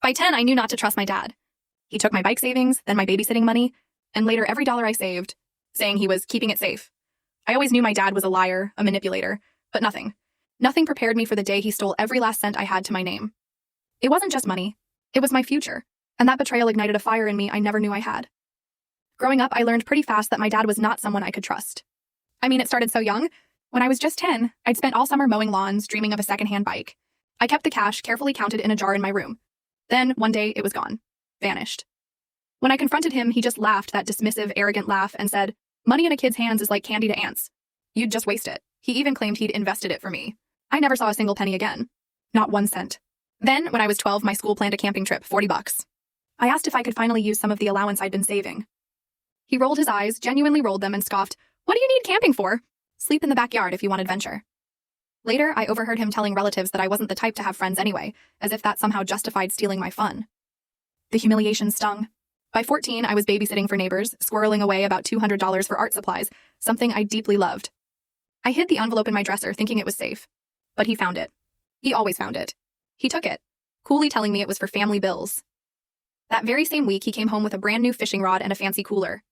By 10, I knew not to trust my dad. He took my bike savings, then my babysitting money, and later every dollar I saved, saying he was keeping it safe. I always knew my dad was a liar, a manipulator, but nothing. Nothing prepared me for the day he stole every last cent I had to my name. It wasn't just money. It was my future, and that betrayal ignited a fire in me I never knew I had. Growing up, I learned pretty fast that my dad was not someone I could trust. I mean, it started so young. When I was just 10, I'd spent all summer mowing lawns, dreaming of a secondhand bike. I kept the cash carefully counted in a jar in my room. Then, one day, it was gone. Vanished. When I confronted him, he just laughed that dismissive, arrogant laugh and said, "Money in a kid's hands is like candy to ants. You'd just waste it." He even claimed he'd invested it for me. I never saw a single penny again. Not 1 cent. Then, when I was 12, my school planned a camping trip, $40. I asked if I could finally use some of the allowance I'd been saving. He rolled his eyes, genuinely rolled them, and scoffed, "What do you need camping for? Sleep in the backyard if you want adventure." Later, I overheard him telling relatives that I wasn't the type to have friends anyway, as if that somehow justified stealing my fun. The humiliation stung. By 14, I was babysitting for neighbors, squirreling away about $200 for art supplies, something I deeply loved. I hid the envelope in my dresser, thinking it was safe. But he found it. He always found it. He took it, coolly telling me it was for family bills. That very same week, he came home with a brand new fishing rod and a fancy cooler.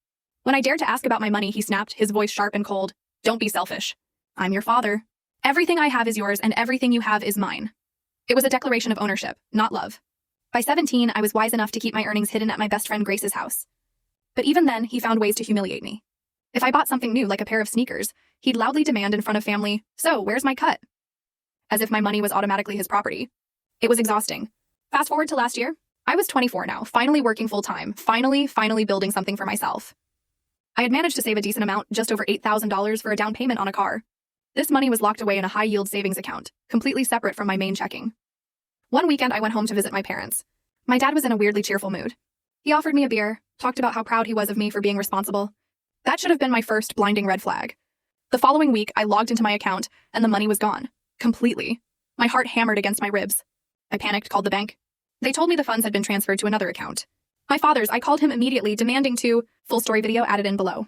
When I dared to ask about my money, he snapped, his voice sharp and cold, "Don't be selfish. I'm your father. Everything I have is yours, and everything you have is mine." It was a declaration of ownership, not love. By 17, I was wise enough to keep my earnings hidden at my best friend Grace's house. But even then, he found ways to humiliate me. If I bought something new, like a pair of sneakers, he'd loudly demand in front of family, "So, where's my cut?" As if my money was automatically his property. It was exhausting. Fast forward to last year. I was 24 now, finally working full-time, finally building something for myself. I had managed to save a decent amount, just over $8,000 for a down payment on a car. This money was locked away in a high-yield savings account, completely separate from my main checking. One weekend, I went home to visit my parents. My dad was in a weirdly cheerful mood. He offered me a beer, talked about how proud he was of me for being responsible. That should have been my first blinding red flag. The following week, I logged into my account, and the money was gone. Completely. My heart hammered against my ribs. I panicked, called the bank. They told me the funds had been transferred to another account. My father's. I called him immediately, demanding to, full story video added in below.